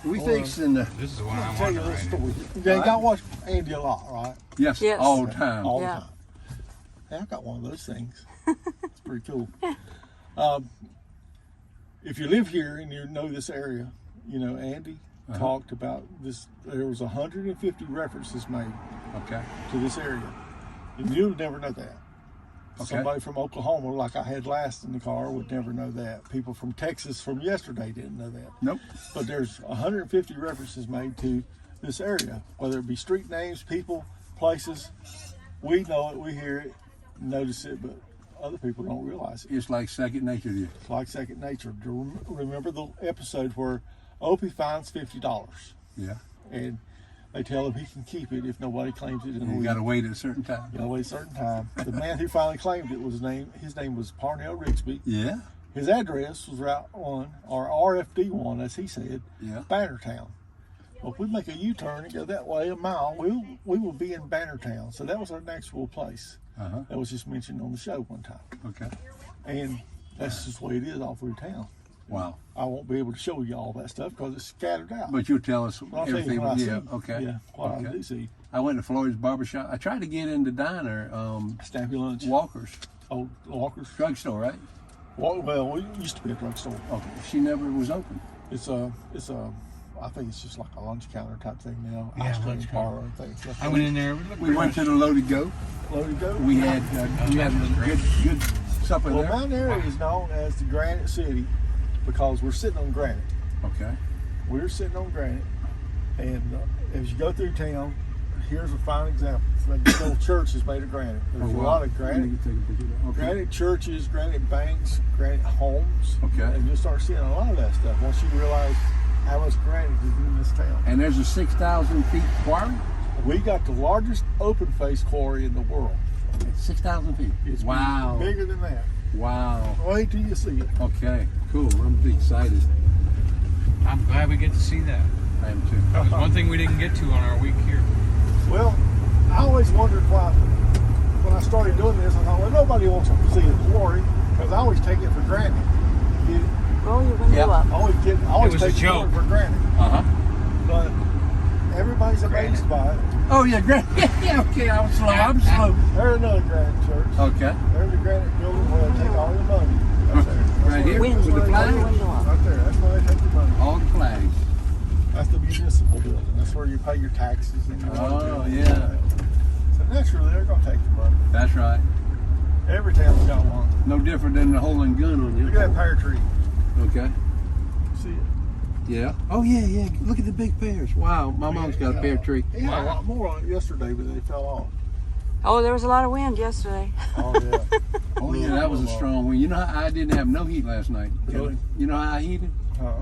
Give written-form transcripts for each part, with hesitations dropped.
We fixing the. This is the one I want to write. You got to watch Andy a lot, right? Yes, all the time. All the time. Hey, I got one of those things. It's pretty cool. If you live here and you know this area, you know, Andy talked about this. There was 150 references made to this area. And you'll never know that. Okay. Somebody from Oklahoma, like I had last in the car, would never know that. People from Texas from yesterday didn't know that. Nope. But there's 150 references made to this area, whether it be street names, people, places. We know it, we hear it, notice it, but other people don't realize it. It's like second nature to you. It's like second nature. Remember the episode where Opie finds $50? Yeah. And they tell him he can keep it if nobody claims it. You got to wait at a certain time. You got to wait a certain time. The man who finally claimed it was his name was Parnell Rigsby. Yeah. His address was Route 1, or RFD 1, as he said, Bannertown. Well, if we make a U-turn and go that way a mile, we will be in Bannertown. So that was our actual place. That was just mentioned on the show one time. Okay. And that's just the way it is all through town. Wow. I won't be able to show you all that stuff because it's scattered out. But you'll tell us everything. I see. Okay. Yeah, what I do see. I went to Floyd's barbershop. I tried to get in the diner. Stamp your lunch. Walker's. Oh, Walker's? Drugstore, right? Well, we used to be a drugstore. Okay. She never was open. It's a, I think it's just like a lunch counter type thing now. Yeah, Ice cream lunch parlor and things. I went in there. We went to the Loaded Goat. Loaded Goat? We had a good supper there. Mount Airy is known as the Granite City because we're sitting on granite. Okay. We're sitting on granite, and as you go through town, here's a fine example. The old church is made of granite. There's a lot of granite. Granite churches, granite banks, granite homes. Okay. And you'll start seeing a lot of that stuff once you realize how much granite is in this town. And there's a 6,000 feet quarry? We got the largest open face quarry in the world. 6,000 feet? It's wow. bigger than that. Wow. Wait till you see it. Okay, cool. I'm excited. I'm glad we get to see that. I am too. That was one thing we didn't get to on our week here. Well, I always wondered why, when I started doing this, I thought, well, nobody wants to see the quarry, because I always take it for granted. Roll your window up. I always take the quarry for granted. But everybody's amazed by it. Oh, yeah, granite. Yeah, okay, I'm slow. There's another granite church. Okay. There's a granite building where they take all your money. Right there. Right here? Window, With the flag? Right there. That's where they take your money. All the flags. That's the municipal building. That's where you pay your taxes. And yeah. So naturally, they're going to take your money. That's right. Every town's got one. No different than the holding gun on you. Look at that pear tree. Okay. See it? Yeah. Oh, yeah. Look at the big pears. Wow. My mom's got a pear tree. He had a lot more on it yesterday, but they fell off. Oh, there was a lot of wind yesterday. Oh, yeah. Oh, yeah, that was a strong wind. You know how I didn't have no heat last night? Really? You know how I heated?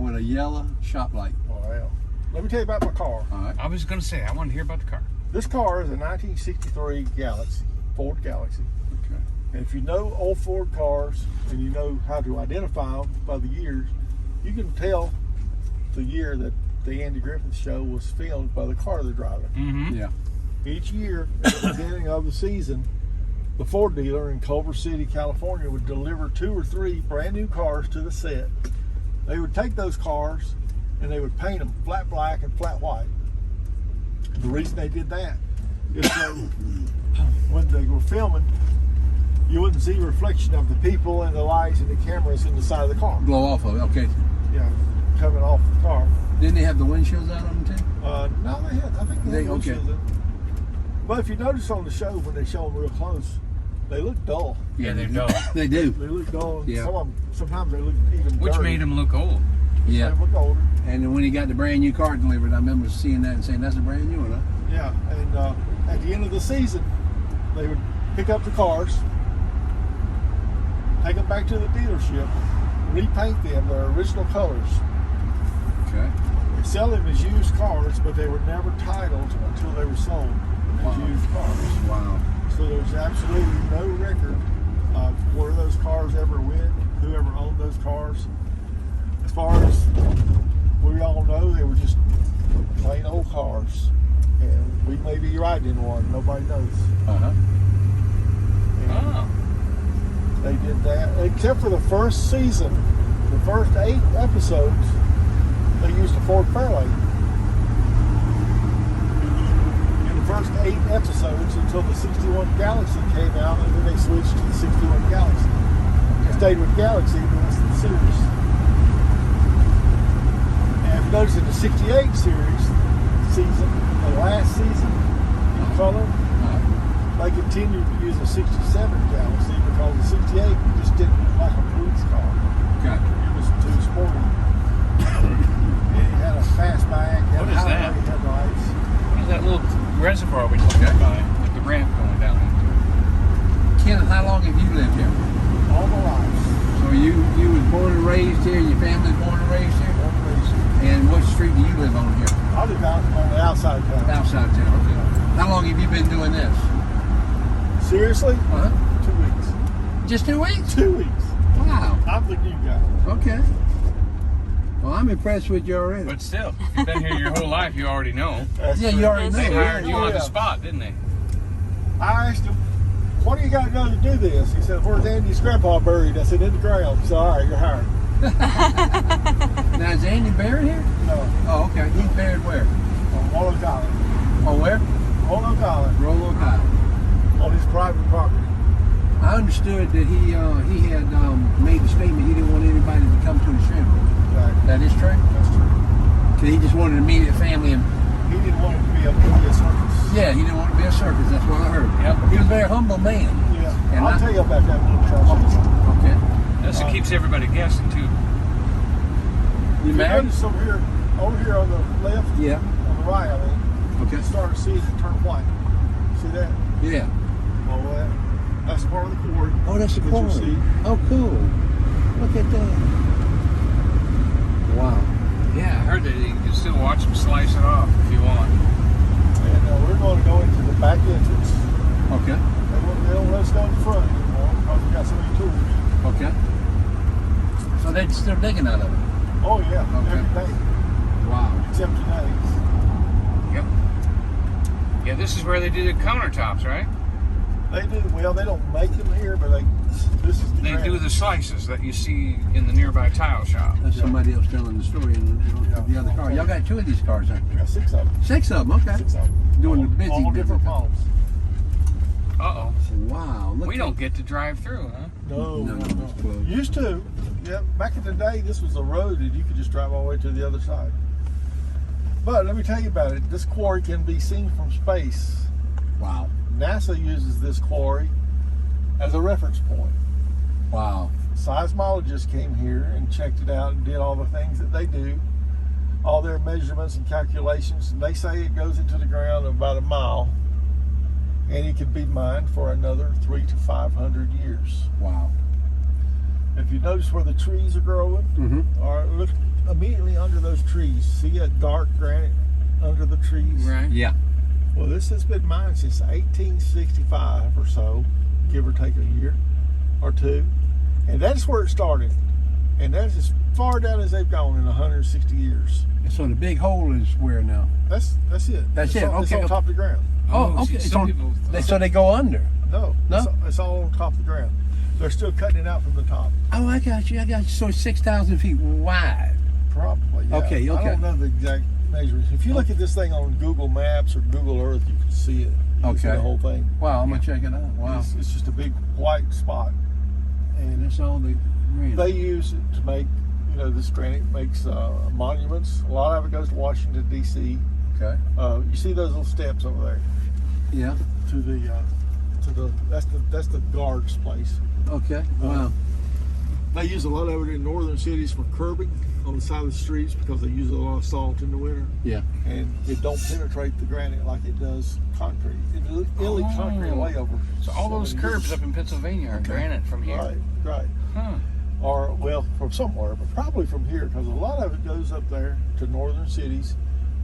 With a yellow shop light. Oh, yeah. Let me tell you about my car. All right. I was going to say, I want to hear about the car. This car is a 1963 Galaxy, Ford Galaxy. Okay. And if you know old Ford cars and you know how to identify them by the years, you can tell the year that the Andy Griffith Show was filmed by the car they're driving. Mm-hmm. Yeah. Each year, at the beginning of the season, the Ford dealer in Culver City, California would deliver 2 or 3 brand new cars to the set. They would take those cars and they would paint them flat black and flat white. The reason they did that is so when they were filming, you wouldn't see a reflection of the people and the lights and the cameras in the side of the car. Blow off of it. Okay. Yeah, coming off the car. Didn't they have the windshields out on them too? No, they had. I think they had Okay. windshields in. But if you notice on the show, when they show them real close, they look dull. Yeah, they're dull. They do. They look dull. And Yeah. some of them, sometimes they look even Which dirty. made them look old. Yeah. They look older. And then when he got the brand new car delivered, I remember seeing that and saying, "That's a brand new one, huh?" Yeah, and at the end of the season, they would pick up the cars, take them back to the dealership, repaint them their original colors, Okay. and sell them as used cars, but they were never titled until they were sold as Wow. used cars. Wow. So there's absolutely no record of where those cars ever went, whoever owned those cars. As far as we all know, they were just plain old cars. And we may be riding in one, nobody knows. Uh-huh. And Oh. they did that, except for the first season, the first 8 episodes, they used a Ford Fairlane. In the first 8 episodes until the 61 Galaxy came out, and then they switched to the 61 Galaxy. They stayed with Galaxy the rest of the series. And if you notice in the 68 season, the last season, in color, they continued to use a 67 Galaxy because the 68 just didn't look like a police car. Gotcha. It was too sporty. And it had a fastback, it had What is that? highway headlights. What is that little reservoir we talked by with the ramp going down into it? Ken, how long have you lived here? All my life. So you was born and raised here, your family was born and raised here? And what street do you live on here? I live out on the outside of town. Outside town, okay. How long have you been doing this? Seriously? Uh-huh. 2 weeks. Just 2 weeks? 2 weeks. Wow. I'm the new guy. Okay. Well, I'm impressed with you already. But still, if you've been here your whole life, you already know. That's Yeah, true. you already know. They hired you Oh, on the yeah. spot, didn't they? I asked him, what do you got to go to do this? He said, where's Andy's grandpa buried? I said, in the ground. He said, all right, you're hired. Now, is Andy buried here? No, Oh, okay. He's buried where? on Wallow Island. Oh, where? Wallow Island, Rollo High. on his private property. I understood that he had made the statement he didn't want anybody to come to his funeral. Exactly. That is true? That's true. 'Cause he just wanted immediate family and He didn't want it to be a circus. yeah, he didn't want to be a circus. That's what I heard. Yep. He was a very humble man. Yeah. And I'll I- tell you about that little tragedy. Okay. This keeps everybody guessing too. You You married? notice over here on the left, Yeah. on the right, I mean, Okay. you start to see it turn white. See that? Yeah. Well, that's part of the cord. Oh, that's the that you'll cord. see. Oh, cool. Look at that. Wow. Yeah, I heard that you can still watch them slice it off if you want. And we're going to go into the back entrance. Okay. They don't let us go in the front anymore because we got so many tools. Okay. So they're still digging out of it. Oh, yeah. Okay. Every day. Wow. Except today. Yep. Yeah, this is where they do the countertops, right? They do, well, they don't make them here, but this is the They do granite. the slices that you see in the nearby tile shop. That's Yeah. somebody else telling the story in the other car. Y'all got 2 of these cars, huh? We got 6 of them. 6 of them, okay. 6 of them. Doing the busy all different business. models. Uh-oh. Wow. Look We at- don't get to drive through, huh? No, No, it's closed. Used to. Yeah, back in the day, this was a road and you could just drive all the way to the other side. But let me tell you about it. This quarry can be seen from space. Wow. NASA uses this quarry as a reference point. Wow. Seismologists came here and checked it out and did all the things that they do, all their measurements and calculations. And they say it goes into the ground about a mile, and it could be mined for another 300 to 500 years. Wow. If you notice where the trees are growing, Mm-hmm. or look immediately under those trees, see that dark granite under the trees? Right. Yeah. Well, this has been mined since 1865 or so, give or take a year or two. And that's where it started. And that's as far down as they've gone in 160 years. So the big hole is where now? That's it. That's it, It's okay. on top of the ground. Oh, okay. Some people So they go under. No, No? It's all on top of the ground. They're still cutting it out from the top. Oh, I got you. So it's 6,000 feet wide. Probably. Yeah. Okay. I don't know the exact measurements. If you look at this thing on Google Maps or Google Earth, you can see it. You can see Okay. the whole thing. Wow, I'm gonna check it out. Wow. It's just a big white spot, And and that's all the granite. they use it to make, this granite makes monuments. A lot of it goes to Washington D.C. Okay. You see those little steps over there Yeah. to the that's the guard's place. Okay. Wow. They use a lot of it in northern cities for curbing on the side of the streets because they use a lot of salt in the winter, Yeah. and it don't penetrate the granite like it does concrete. It leaks concrete away over. So all those many curbs years. up in Pennsylvania are granite from here. Right. Huh. Or well, from somewhere, but probably from here because a lot of it goes up there to northern cities.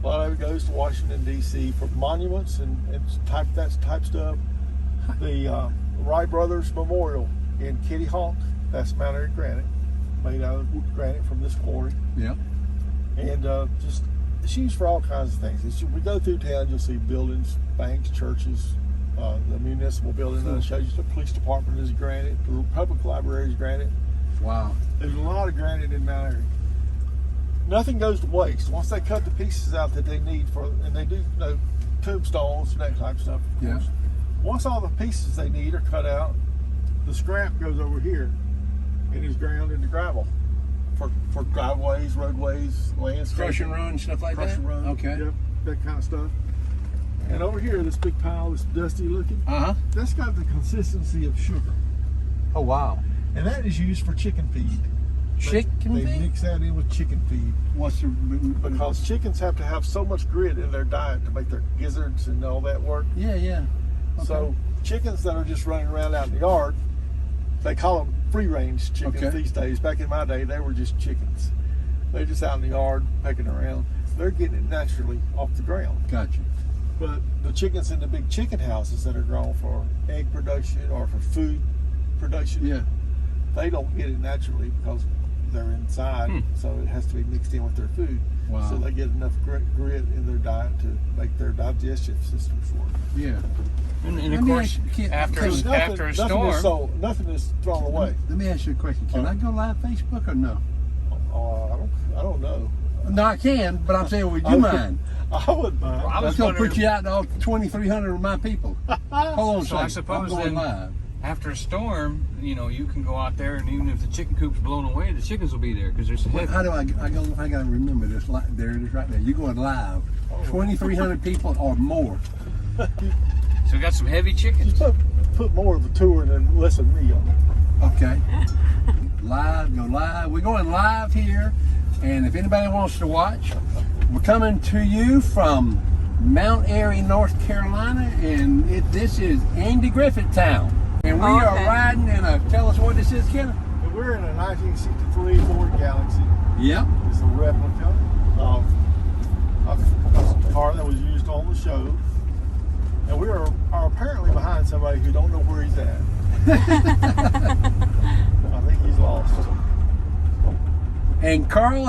A lot of it goes to Washington D.C. for monuments and type stuff. The Wright Brothers Memorial in Kitty Hawk, that's Mount Airy granite, made out of granite from this quarry, Yeah. and just it's used for all kinds of things. We go through town, you'll see buildings, banks, churches, the municipal building that shows you the police department is granite, the public library is granite. Wow. There's a lot of granite in Mount Airy. Nothing goes to waste. Once they cut the pieces out that they need and they do tombstones and that type of stuff. Of course. Once all the pieces they need are cut out, the scrap goes over here and is ground into gravel for driveways, roadways, landscaping. Crush and run, stuff like Crush that? and run. Okay. Yep, that kind of stuff. And over here, this big pile, this dusty looking, Uh-huh. that's got the consistency of sugar. Oh, wow. And that is used for chicken feed. Chicken They feed? mix that in with chicken feed. What's the... Because chickens have to have so much grit in their diet to make their gizzards and all that work. Yeah. Okay. So chickens that are just running around out in the yard, they call them free-range chickens these days. Back in my day, they were just chickens. They're just out in the yard pecking around. They're getting it naturally off the ground. Gotcha. But the chickens in the big chicken houses that are grown for egg production or for food production, Yeah. they don't get it naturally because they're inside, so it has to be mixed in with their food. Wow. So they get enough grit in their diet to make their digestive systems work. Yeah. And Let of me course, ask you, after a storm, Nothing is thrown away. Let me ask you a question. Can I go live Facebook or no? I don't know. No, I can, but I'm saying, would you mind? I wouldn't mind. I I'm was going to put wondering- you out to all 2,300 of my people. Hold on So I a second. suppose I'm going then- live. after a storm, you can go out there, and even if the chicken coop's blown away, the chickens will be there because there's Wait, how do I got to remember this. There it is right there. You're going live. 2,300 people or more. So we got some heavy chickens. Just put more of a tour than less of me on it. Okay. Live, go live. We're going live here. And if anybody wants to watch, we're coming to you from Mount Airy, North Carolina. And this is Andy Griffith Town. And we are riding in a, tell us what this is, Ken? We're in a 1963 Ford Galaxy. Yep. It's a replica of a car that was used on the show. And we are apparently behind somebody who don't know where he's at. I think he's lost. And Carl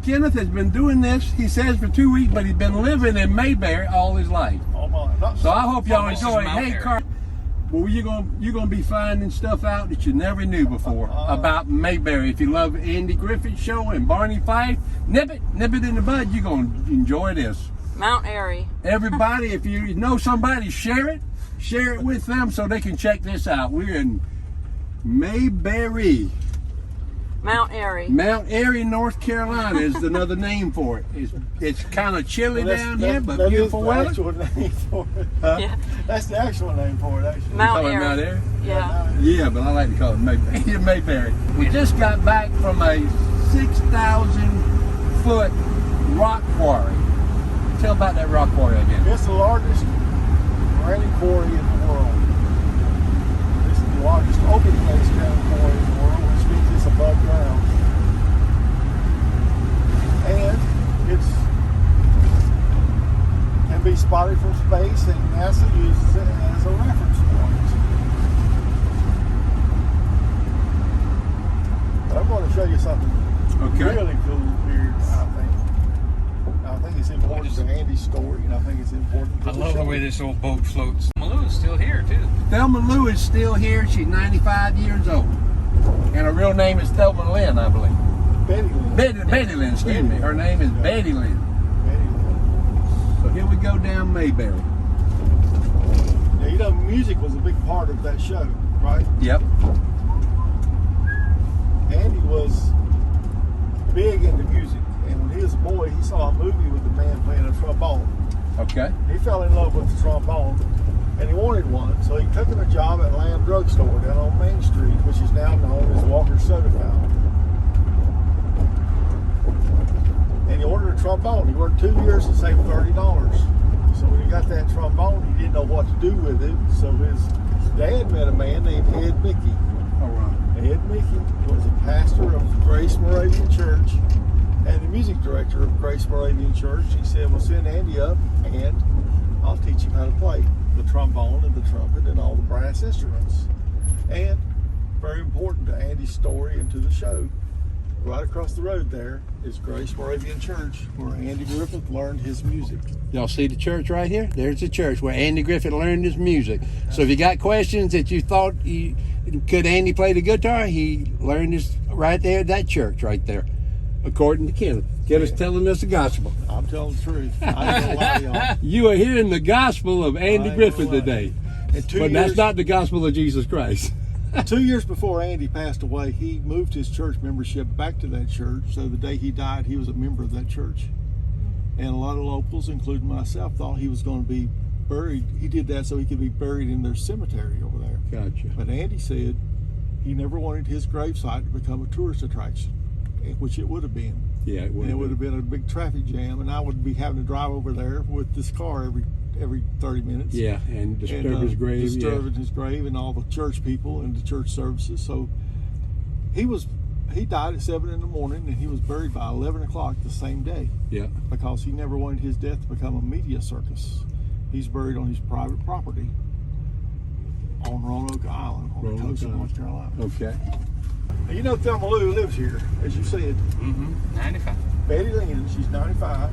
Kenneth has been doing this, he says, for 2 weeks, but he's been living in Mayberry all his life. Oh my! So I hope y'all This is enjoy it. Mount Hey, Airy. Carl, well, you're gonna be finding stuff out that you never knew before about Mayberry. If you love Andy Griffith Show and Barney Fife, nip it in the bud. You're gonna enjoy this. Mount Airy. Everybody, if you know somebody, share it with them so they can check this out. We're in Mayberry. Mount Airy. Mount Airy, North Carolina is another name for it. It's kind of chilly down here, but beautiful weather. That's the actual name for it. Yeah. That's the actual name for it, actually. Mount Call it Airy. Mount Airy? Yeah. Yeah, but I like to call it Mayberry. Mayberry. We just got back from a 6,000 foot rock quarry. Tell about that rock quarry again. It's the largest granite quarry in the world. It's the largest open face granite quarry in the world, which means it's above ground. And can be spotted from space, and NASA uses it as a reference point. want to show you something Okay. really cool here, I think it's important to Andy's story, and I think it's important to I love the way this old boat floats. Malou is still here too. Thelma Lou is still here. She's 95 years old. And her real name is Thelma Lynn, I believe. Betty Lynn. Betty Lynn, excuse me. Her name is Betty Lynn. Betty Lynn. So here we go down Mayberry. Yeah, you know, music was a big part of that show, right? Yep. Andy was big into music, and when he was a boy, he saw a movie with a man playing a trombone. Okay. He fell in love with the trombone, and he wanted one, so he took him a job at Lamb Drug Store down on Main Street, which is now known as Walker's Soda Fountain. And he ordered a trombone. He worked 2 years and saved $30. So when he got that trombone, he didn't know what to do with it. So his dad met a man named Ed Mickey. All right. Ed Mickey was a pastor of Grace Moravian Church and the music director of Grace Moravian Church. He said, well, send Andy up and I'll teach him how to play the trombone and the trumpet and all the brass instruments. And very important to Andy's story and to the show, right across the road there is Grace Moravian Church, where Andy Griffith learned his music. Y'all see the church right here? There's the church where Andy Griffith learned his music. So if you got questions that you thought could Andy play the guitar, he learned this right there at that church right there, according to Kenneth. Kenneth's telling us the gospel. I'm telling the truth. I ain't gonna lie to y'all. You are hearing the gospel of Andy Griffith today. And But that's not the gospel of Jesus Christ. 2 years before Andy passed away, he moved his church membership back to that church. So the day he died, he was a member of that church. And a lot of locals, including myself, thought he was going to be buried. He did that so he could be buried in their cemetery over there. Gotcha. But Andy said he never wanted his gravesite to become a tourist attraction, which it would have been. Yeah, it would. And it would have been a big traffic jam, and I would be having to drive over there with this car every 30 minutes. Yeah, and disturb his grave. Disturbing his grave and all the church people and the church services. So he died at 7 in the morning, and he was buried by 11 o'clock the same day. Yeah. Because he never wanted his death to become a media circus. He's buried on his private property on Roanoke Island on the coast of North Carolina. Okay. Now, you know Thelma Lou lives here, as you said. 95. Betty Lynn, she's 95.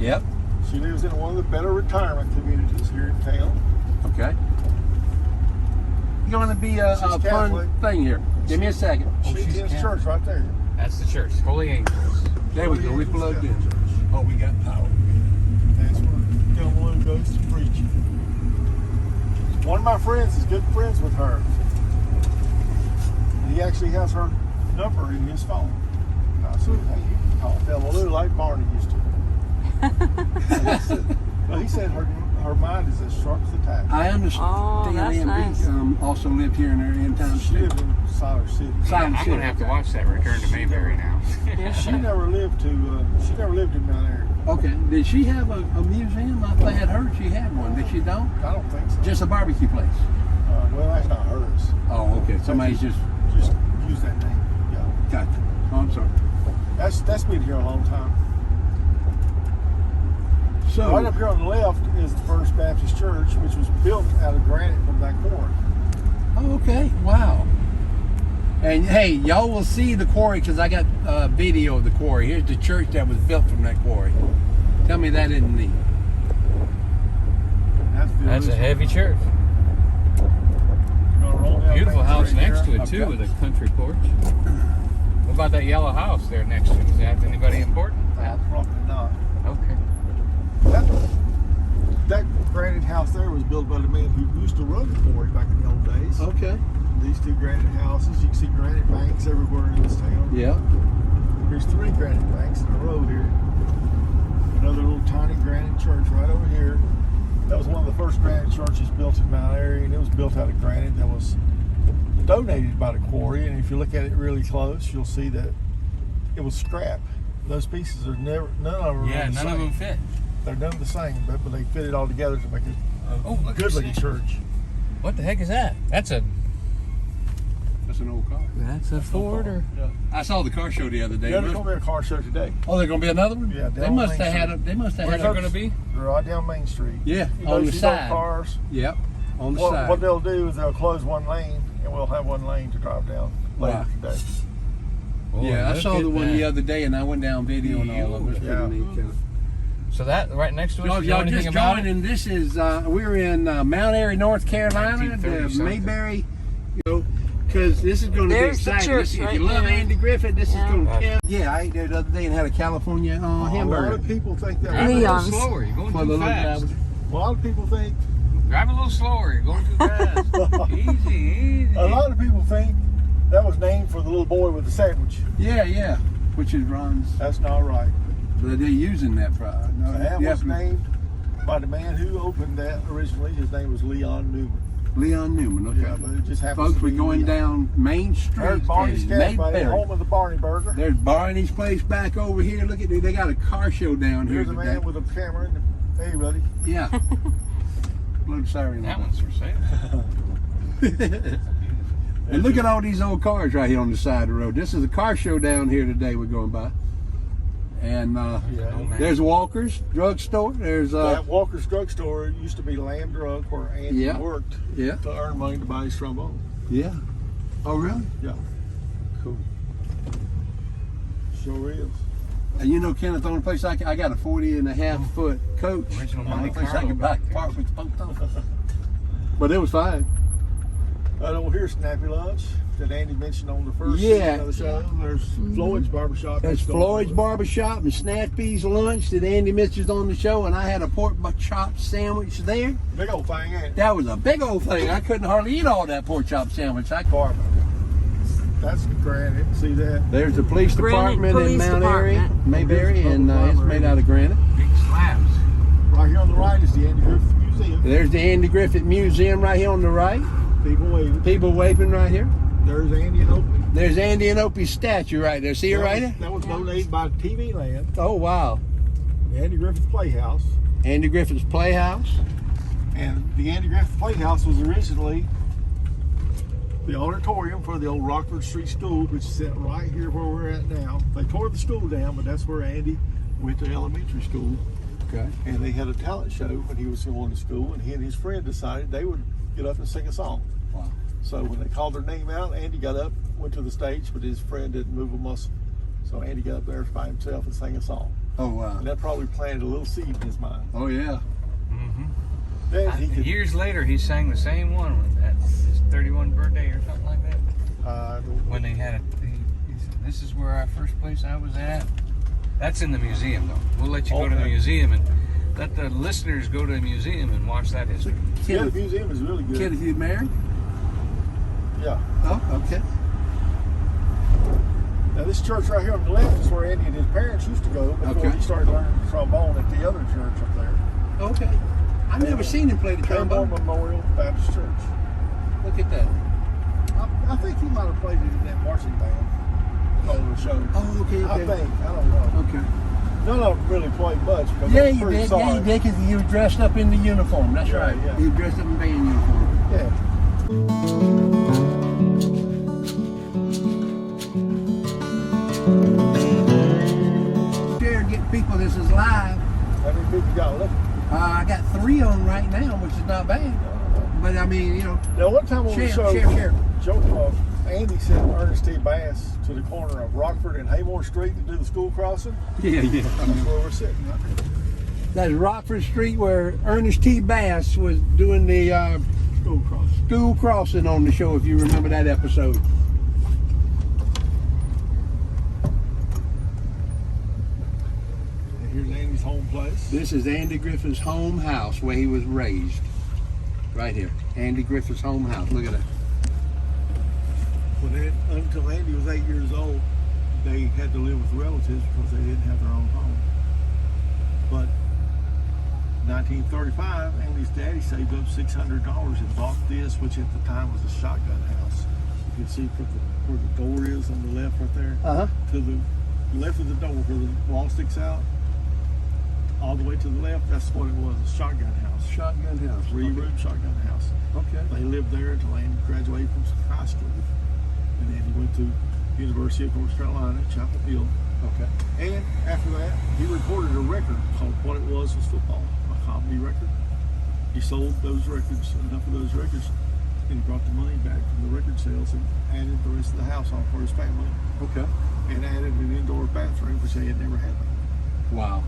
Yep. She lives in one of the better retirement communities here in town. Okay. It's going to be a fun Catholic. thing here. Give me a second. She attends church right there. That's the church, Holy Angels. There we go. We plugged in. Oh, we got power. That's where Thelma Lou goes to preach. One of my friends is good friends with her. He actually has her number in his phone. And I said, hey, you can call Thelma Lou like Barney used to. Well, he said her mind is as sharp as a tack. I understand. Oh, that's nice. Also lived here in town. She lived in Siler City. Silent I'm going to have to watch that Return to Mayberry now. She never lived in Mount Airy. Okay. Did she have a museum? I had heard she had one. Did she don't? I don't think so. Just a barbecue place. Well, that's not hers. Oh, okay. Somebody's just use that name. Yeah. got that. Oh, I'm sorry. That's been here a long time. So Right up here on the left is the First Baptist Church, which was built out of granite from that quarry. Oh, okay. Wow. And hey, y'all will see the quarry because I got a video of the quarry. Here's the church that was built from that quarry. Tell me that isn't neat. That's a heavy church. Beautiful house next to it too, with a country porch. What about that yellow house there next to it? Is that anybody important? Probably not. Okay. That granite house there was built by the man who used to run the quarry back in the old days. Okay. These two granite houses, you can see granite banks everywhere in this town. Yeah. There's 3 granite banks in a row here. Another little tiny granite church right over here. That was one of the first granite churches built in Mount Airy, and it was built out of granite that was donated by the quarry. And if you look at it really close, you'll see that it was scrap. Those pieces are none of them. Yeah, none of them fit. They're none the same, but they fit it all together to make a good looking church. What the heck is that? That's an old car. That's a Ford or? Yeah. I saw the car show the other day. Yeah, there's gonna be a car show today. Oh, there's gonna be another one? Yeah, They down must Main have had Street. a. They must have Where's had it going to be? Right down Main Street. Yeah, You on know, the see side. those cars. Yep, on the What side. they'll do is they'll close one lane, and we'll have one lane to drive down later Wow. today. Boy, Yeah, I look saw at the one that. the other day, and I went down video and all of it. It was pretty Yeah. neat. So that right next to us. Y'all, you know y'all anything just about joined, it? and this is we're in Mount Airy, North Carolina, 1930 the something. Mayberry, because this is going to be There's the exciting. church If right you love there. Andy Griffith, this Yeah. is going to count. Yeah, I ate there the other day and had a California A lot hamburger. of people think that. Drive a little Leon's. slower. You're going For the too little fast. guy. A lot of people think. Drive a little slower. You're going too fast. Easy. A lot of people think that was named for the little boy with the sandwich. Yeah, which is Ron's. That's not right. But they're using that product. No, That you was have to- named by the man who opened that originally. His name was Leon Newman. Leon Newman. Okay. Yeah, but it just happens Folks, to we're be going Leon. down Main There's Street Barney's in Cafe, Mayberry. home of the Barney Burger. There's Barney's place back over here. Look at they got a car show down here Here's a today. man with a camera. Hey, buddy. Yeah. Blow the siren. That on. one's for sale. And look at all these old cars right here on the side of the road. This is a car show down here today we're going by. And Yeah. there's Walker's drugstore. There's That Walker's drugstore used to be Lamb Drug where Andy Yeah. worked yeah. to earn money to buy his trombone. Yeah. Oh really? Yeah, Cool. sure is. And you know, Kenneth, the only place I got a 40.5 foot coach. Original The only Monte place I Carlo could back there. park with both of them. But it was fine. Right over here, Snappy Lunch that Andy mentioned on the first Yeah. season of the show. There's Floyd's Barbershop. There's next door. Floyd's Barbershop and Snappy's Lunch that Andy mentioned on the show, and I had a pork chop sandwich there. Big old thing, ain't it? That was a big old thing. I couldn't hardly eat all that pork chop sandwich. Barber. That's granite. See that? There's the police Granite department in Police Mount Airy, Department. Mayberry, and it's made out of granite. Big slabs. Right here on the right is the Andy Griffith Museum. There's the Andy Griffith Museum right here on the right. People waving. People waving right here. There's Andy and Opie. There's Andy and Opie's statue right there. See it right there? That was donated by TV Land, Oh, wow. the Andy Griffith Playhouse. Andy Griffith's Playhouse. And the Andy Griffith Playhouse was originally the auditorium for the old Rockford Street School, which is set right here where we're at now. They tore the school down, but that's where Andy went to elementary school. Okay. And they had a talent show when he was going to school, and he and his friend decided they would get up and sing a song. Wow. So when they called their name out, Andy got up, went to the stage, but his friend didn't move a muscle. So Andy got up there by himself and sang a song. Oh, wow. And that probably planted a little seed in his mind. Oh, yeah. Then he could, Years later, he sang the same one at his 31st birthday or something like that. When they had he said, "This is where our first place I was at." That's in the museum, though. We'll let you go to the Okay. museum and let the listeners go to the museum and watch that history. yeah, the museum is really good. Kenneth, you married? Yeah. Oh, okay. Now this church right here on the left is where Andy and his parents used to go before Okay. he started learning trombone at the other church up there. Okay. I've never seen him play the Trombone trombone. Memorial Baptist Church. Look at that. I think he might have played it in that marching band on the show. Oh, okay. I think. I don't know. Okay. None of them really played much because Yeah, they you were pretty did. sorry. Yeah, you did, because he was dressed up in the uniform. That's Yeah, right. yeah. He was dressed up in band uniform. Yeah. Share, get people. This is live. How many people got left? I got 3 on right now, which is not bad. But I mean, you know, Now, one time on the show, share. Andy sent Ernest T. Bass to the corner of Rockford and Haymore Street to do the school crossing. Yeah. That's where we're sitting right there. That's Rockford Street where Ernest T. Bass was doing the School crossing. school crossing on the show, if you remember that episode. And here's Andy's home place. This is Andy Griffith's home house where he was raised. Right here. Andy Griffith's home house. Look at that. Until Andy was 8 years old, they had to live with relatives because they didn't have their own home. But 1935, Andy's daddy saved up $600 and bought this, which at the time was a shotgun house. You can see where the door is on the left right there. Uh-huh. To the left of the door where the wall sticks out, all the way to the left, that's what it was, a shotgun house. Shotgun house. 3-room shotgun house. Okay. They lived there until Andy graduated from high school. And then he went to University of North Carolina, Chapel Hill. Okay. And after that, he recorded a record called What It Was Football, a comedy record. He sold those records, enough of those records, and he brought the money back from the record sales and added the rest of the house on for his family. Okay. and added an indoor bathroom, which they had never had. Wow.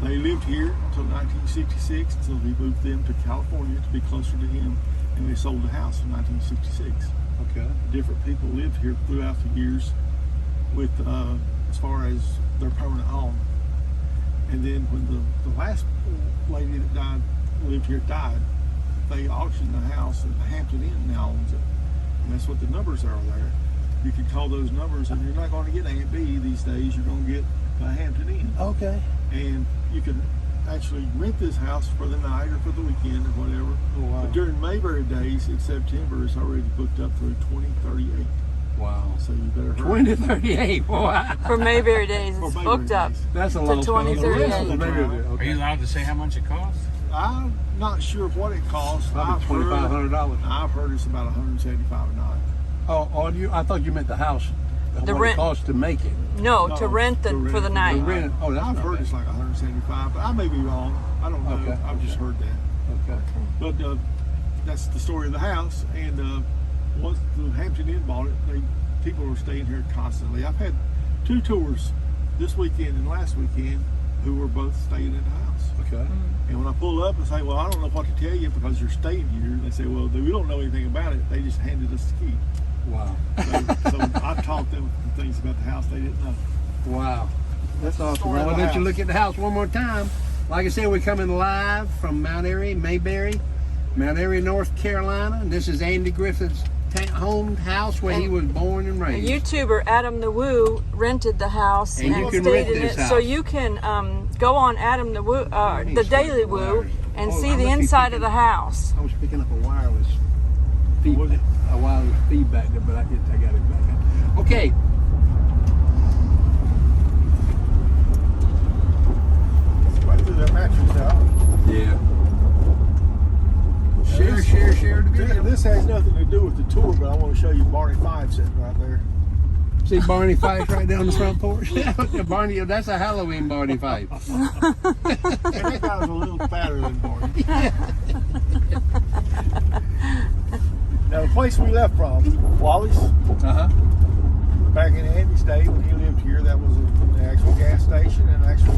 They lived here until 1966, until he moved them to California to be closer to him, and they sold the house in 1966. Okay. Different people lived here throughout the years with, as far as their permanent home. And then when the last lady that lived here died, they auctioned the house, and the Hampton Inn now owns it. And that's what the numbers are there. You can call those numbers, and you're not going to get Aunt B these days. You're going to get a Hampton Inn. Okay. And you can actually rent this house for the night or for the weekend or whatever. Oh, wow. But during Mayberry days in September, it's already booked up through 2038. Wow. So you better hurry. 2038. Wow. For Mayberry days, For it's Mayberry booked up. days. That's a To long 2038. Are you allowed to say how much it costs? I'm not sure what it costs. Probably $2,500. I've heard it's about $175 a night. Oh, I thought you meant the house. The what rent. it costs to make it. No, No, to rent to rent for the it. night. The rent. Oh, that's I've not heard bad. it's like 175, but I may be wrong. I don't know. Okay, I've just heard that. Okay. But that's the story of the house. And once the Hampton Inn bought it, people were staying here constantly. I've had 2 tours this weekend and last weekend who were both staying in the house. Okay. And when I pull up and say, well, I don't know what to tell you because you're staying here, they say, well, we don't know anything about it. They just handed us the key. Wow. So I taught them things about the house they didn't know. Wow. That's awesome. story of Well, the let you house. look at the house one more time. Like I said, we're coming live from Mount Airy, Mayberry, Mount Airy, North Carolina. And this is Andy Griffith's house where he was born and A raised. YouTuber, Adam the Woo, rented the house And and, you can stayed rent in this it. house. So you can go on Adam the Woo, the Daily Woo, and Oh, see I the must be inside picking- of the house. I was picking up a wireless feedback there, but I got it back up. Okay. Right through that mattress out. Yeah. Share the video. This has nothing to do with the tour, but I want to show you Barney Five sitting right there. See Barney Fife right down the front porch? Barney, that's a Halloween Barney Fife. And that guy was a little fatter than Barney. Now the place we left from, Wally's, Uh-huh. back in Andy's day when he lived here, that was the actual gas station and actual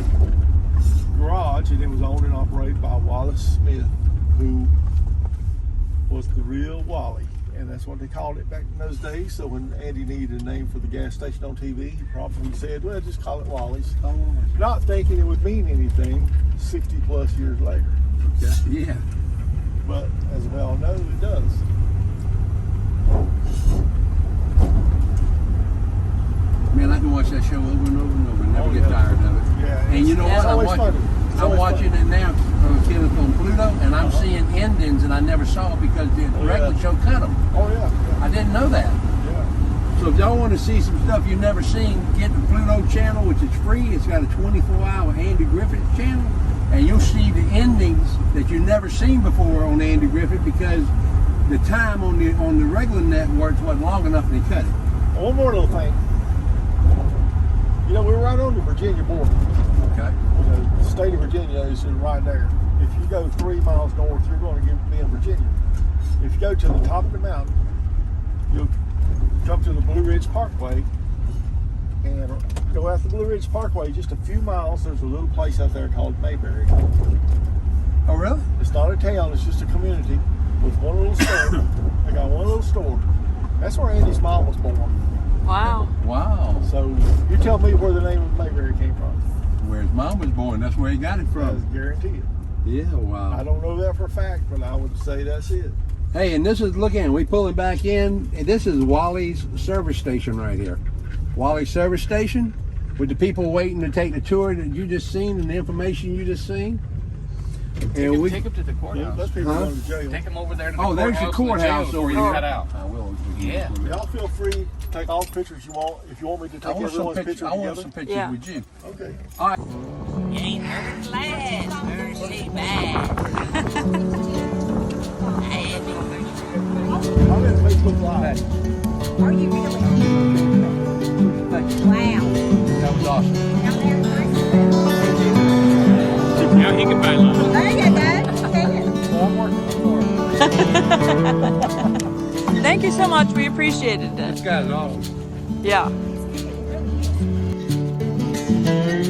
garage, and it was owned and operated by Wallace Smith, who was the real Wally. And that's what they called it back in those days. So when Andy needed a name for the gas station on TV, he probably said, well, just call it Wally's. Not thinking it would mean anything 60 plus years later. Okay. Yeah. But as we all know, it does. Man, I can watch that show over and over and over and never Oh, get yeah. tired of it. Yeah, And you know it's what? I'm always watching, funny. It's I'm always watching funny. it now Kenneth on Pluto, and I'm seeing endings that I never saw because the Oh, regular yeah. show cut them. Oh yeah, I didn't know that. yeah. So if y'all want to see some stuff you've never seen, get the Pluto channel, which is free. It's got a 24-hour Andy Griffith channel, and you'll see the endings that you've never seen before on Andy Griffith because the time on the regular networks wasn't long enough and they cut it. One more little thing. You know, we're right on the Virginia border. Okay. The state of Virginia is right there. If you go 3 miles north, you're going to be in Virginia. If you go to the top of the mountain, you'll come to the Blue Ridge Parkway and go out the Blue Ridge Parkway just a few miles. There's a little place out there called Mayberry. Oh, really? It's not a town, it's just a community with one little store. They got one little store. That's where Andy's mom was born. Wow. Wow. So you tell me where the name of Mayberry came from. Where his mom was born, that's where he got it I from. guarantee it. Yeah, wow. I don't know that for a fact, but I would say that's it. Hey, and this is, look in, we pulling back in, and this is Wally's service station right here. Wally's service station, with the people waiting to take the tour that you just seen and the information you just seen. And we, Take him to the Yeah, courthouse. those people Huh? going to jail. Take him over there to the oh, courthouse. there's the courthouse before over you here. cut out. I will. Yeah. Y'all feel free to take all the pictures you want. If you want me to I take want some everyone's pictures. picture I want together. some pictures Yeah. with you. Okay. All right. You ain't never glad, mercy bad. I'm in Facebook Live. Are you really? Thank you. Wow. That was awesome. Down there, nice. Now he can buy lunch. There you go. Take it. Well, I'm working for Thank you so much. We appreciated This it. guy's awesome. Yeah. Amen.